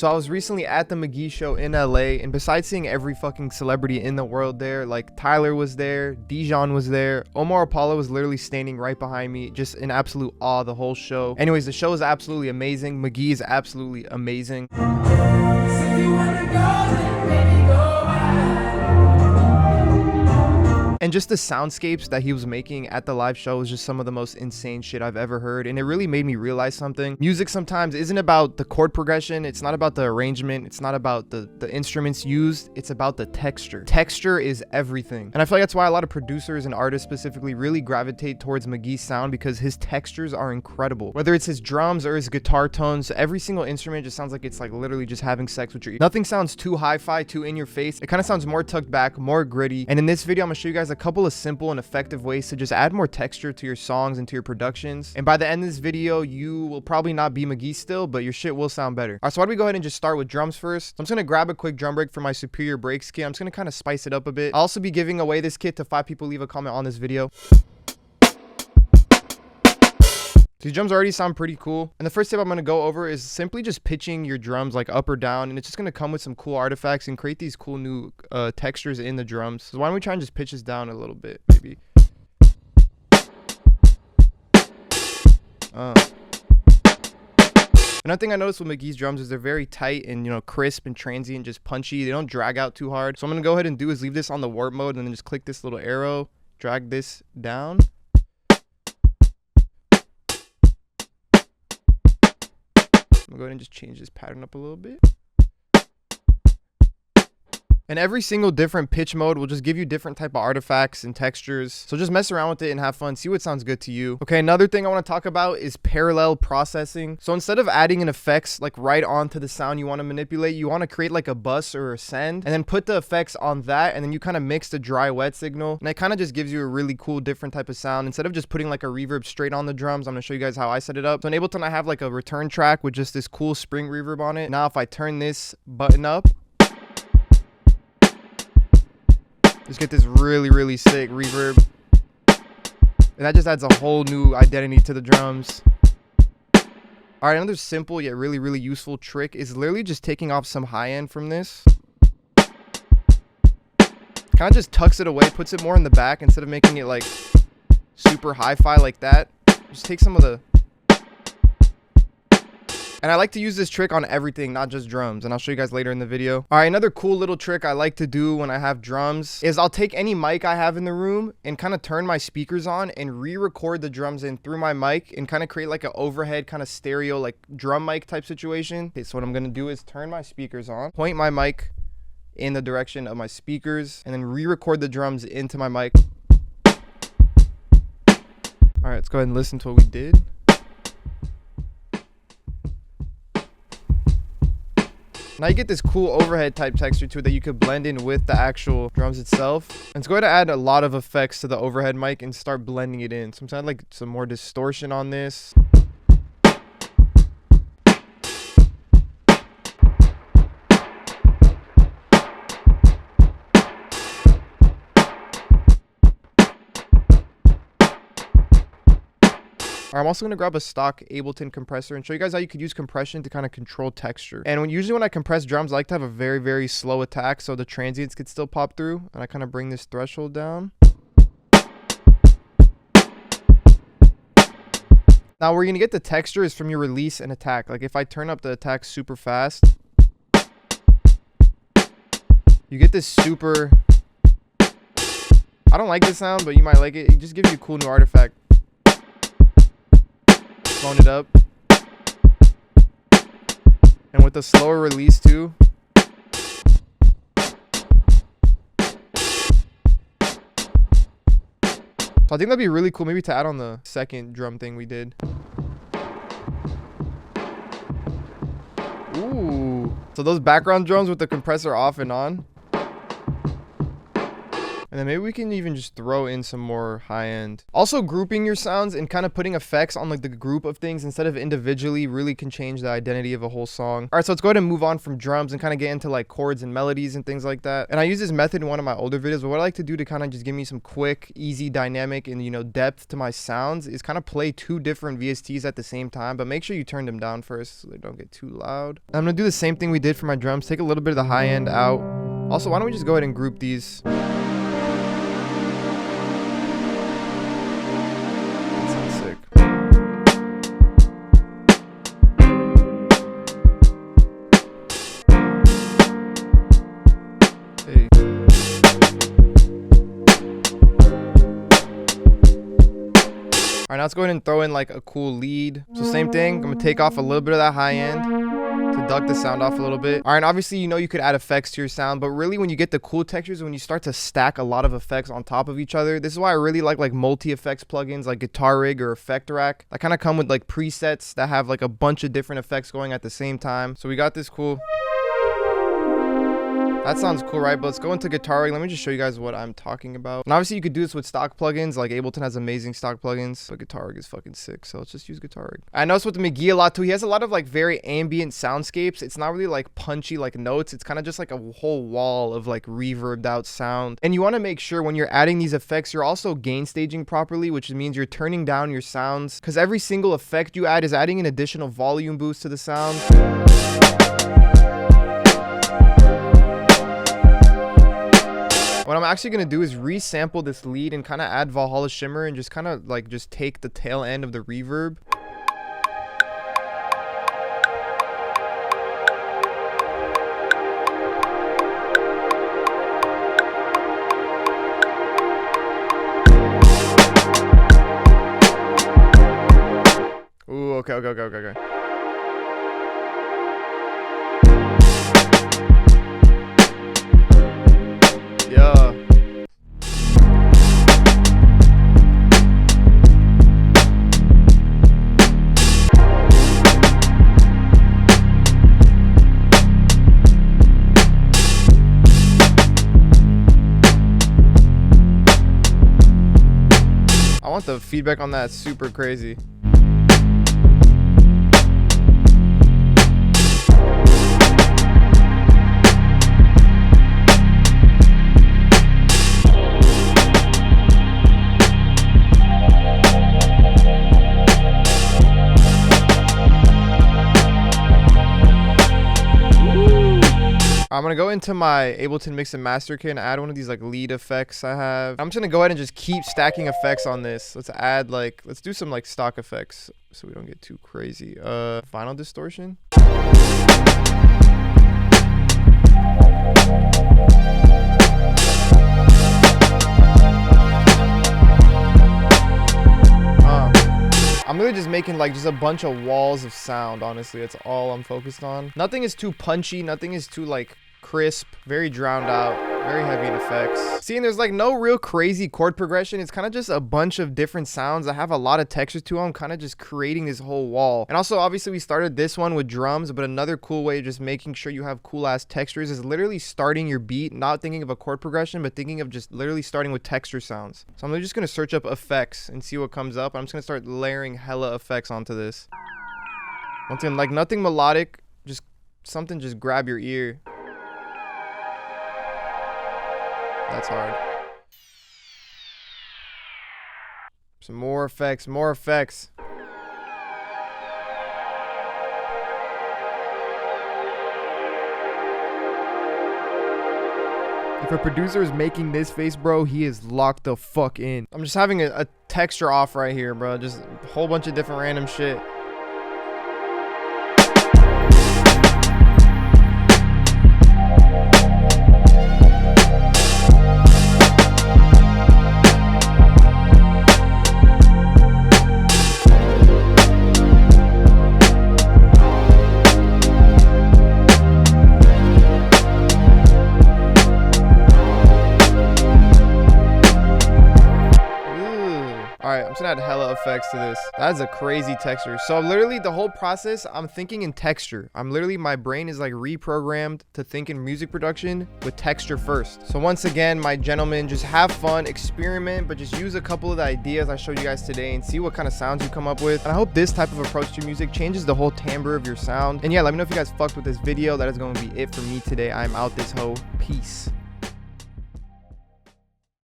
So I was recently at the Mk.gee show in LA, and besides seeing every fucking celebrity in the world there, like Tyler was there, Dijon was there, Omar Apollo was literally standing right behind me, just in absolute awe the whole show. Anyways, the show is absolutely amazing. Mk.gee is absolutely amazing. And just the soundscapes that he was making at the live show was just some of the most insane shit I've ever heard. And it really made me realize something. Music sometimes isn't about the chord progression. It's not about the arrangement. It's not about the instruments used. It's about the texture. Texture is everything. And I feel like that's why a lot of producers and artists specifically really gravitate towards Mk.gee's sound, because his textures are incredible. Whether it's his drums or his guitar tones, every single instrument just sounds like it's like literally just having sex with your ear. Nothing sounds too hi-fi, too in your face. It kind of sounds more tucked back, more gritty. And in this video, I'm gonna show you guys a couple of simple and effective ways to just add more texture to your songs and to your productions. And by the end of this video, you will probably not be Mk.gee still, but your shit will sound better. All right, so why don't we go ahead and just start with drums first. So I'm just gonna grab a quick drum break for my Superior Breaks kit. I'm just gonna kind of spice it up a bit. I'll also be giving away this kit to 5 people leave a comment on this video. These drums already sound pretty cool. And the first tip I'm going to go over is simply just pitching your drums like up or down. And it's just going to come with some cool artifacts and create these cool new textures in the drums. So why don't we try and just pitch this down a little bit, maybe. Another thing I noticed with Mk.gee's drums is they're very tight and, you know, crisp and transient, just punchy. They don't drag out too hard. So I'm going to go ahead and do is leave this on the warp mode and then just click this little arrow, drag this down. I'm gonna go ahead and just change this pattern up a little bit. And every single different pitch mode will just give you different type of artifacts and textures. So just mess around with it and have fun. See what sounds good to you. Okay, another thing I want to talk about is parallel processing. So instead of adding an effects like right onto the sound you want to manipulate, you want to create like a bus or a send and then put the effects on that, and then you kind of mix the dry wet signal, and it kind of just gives you a really cool different type of sound. Instead of just putting like a reverb straight on the drums, I'm going to show you guys how I set it up. So in Ableton I have like a return track with just this cool spring reverb on it. Now if I turn this button up, just get this really sick reverb, and that just adds a whole new identity to the drums. All right, another simple yet really useful trick is literally just taking off some high end from this. Kind of just tucks it away, puts it more in the back instead of making it like super hi-fi like that. Just take some of the... And I like to use this trick on everything, not just drums, and I'll show you guys later in the video. All right, another cool little trick I like to do when I have drums is I'll take any mic I have in the room and kind of turn my speakers on and re-record the drums in through my mic and kind of create like an overhead kind of stereo like drum mic type situation. Okay, so what I'm gonna do is turn my speakers on, point my mic in the direction of my speakers, and then re-record the drums into my mic. All right, let's go ahead and listen to what we did. Now you get this cool overhead type texture to it that you could blend in with the actual drums itself. And let's go ahead and add a lot of effects to the overhead mic and start blending it in. So I'm trying like some more distortion on this. I'm also going to grab a stock Ableton compressor and show you guys how you could use compression to kind of control texture. And usually when I compress drums, I like to have a very slow attack so the transients could still pop through. And I kind of bring this threshold down. Now where you're going to get the texture is from your release and attack. Like if I turn up the attack super fast, you get this super... I don't like this sound, but you might like it. It just gives you a cool new artifact. Phone it up, and with the slower release too. So I think that'd be really cool maybe to add on the second drum thing we did. Ooh, so those background drums with the compressor off and on, And then maybe we can even just throw in some more high end. Also, grouping your sounds and kind of putting effects on like the group of things instead of individually really can change the identity of a whole song. All right, so let's go ahead and move on from drums and kind of get into like chords and melodies and things like that. And I use this method in one of my older videos, but what I like to do to kind of just give me some quick, easy dynamic and, you know, depth to my sounds is kind of play 2 different VSTs at the same time, but make sure you turn them down first so they don't get too loud. I'm gonna do the same thing we did for my drums. Take a little bit of the high end out. Also, why don't we just go ahead and group these? All right, now let's go ahead and throw in like a cool lead. So same thing, I'm gonna take off a little bit of that high end to duck the sound off a little bit. All right, and obviously, you know, you could add effects to your sound, but really when you get the cool textures, when you start to stack a lot of effects on top of each other, this is why I really like multi-effects plugins like Guitar Rig or Effect Rack. That kind of come with like presets that have like a bunch of different effects going at the same time. So we got this cool. That sounds cool, right? But let's go into Guitar Rig. Let me just show you guys what I'm talking about. And obviously you could do this with stock plugins. Like Ableton has amazing stock plugins, but Guitar Rig is fucking sick. So let's just use Guitar Rig. I noticed with the Mk.gee a lot too. He has a lot of like very ambient soundscapes. It's not really like punchy like notes. It's kind of just like a whole wall of like reverbed out sound. And you want to make sure when you're adding these effects, you're also gain staging properly, which means you're turning down your sounds, because every single effect you add is adding an additional volume boost to the sound. What I'm actually going to do is resample this lead and kind of add Valhalla Shimmer and just kind of like just take the tail end of the reverb. Ooh, okay. Yeah. I want the feedback on that super crazy. I'm gonna go into my Ableton Mix Master Kit and add one of these like lead effects I have. I'm just gonna go ahead and just keep stacking effects on this. Let's add like, let's do some like stock effects so we don't get too crazy. Final distortion. I'm really just making like just a bunch of walls of sound, honestly. That's all I'm focused on. Nothing is too punchy, nothing is too like crisp, very drowned out, very heavy in effects. See, and there's like no real crazy chord progression. It's kind of just a bunch of different sounds that have a lot of texture to them, kind of just creating this whole wall. And also, obviously, we started this one with drums, but another cool way of just making sure you have cool ass textures is literally starting your beat, not thinking of a chord progression, but thinking of just literally starting with texture sounds. So I'm just gonna search up effects and see what comes up. I'm just gonna start layering hella effects onto this. Once again, like nothing melodic, just something just grab your ear. That's hard. Some more effects, more effects. If a producer is making this face, bro, he is locked the fuck in. I'm just having a texture off right here, bro. Just a whole bunch of different random shit. to add hella effects to this. That is a crazy texture. So literally the whole process, I'm thinking in texture. My brain is like reprogrammed to think in music production with texture first. So once again, my gentlemen, just have fun, experiment, but just use a couple of the ideas I showed you guys today and see what kind of sounds you come up with. And I hope this type of approach to music changes the whole timbre of your sound. And yeah, let me know if you guys fucked with this video. That is going to be it for me today. I'm out this hoe. Peace.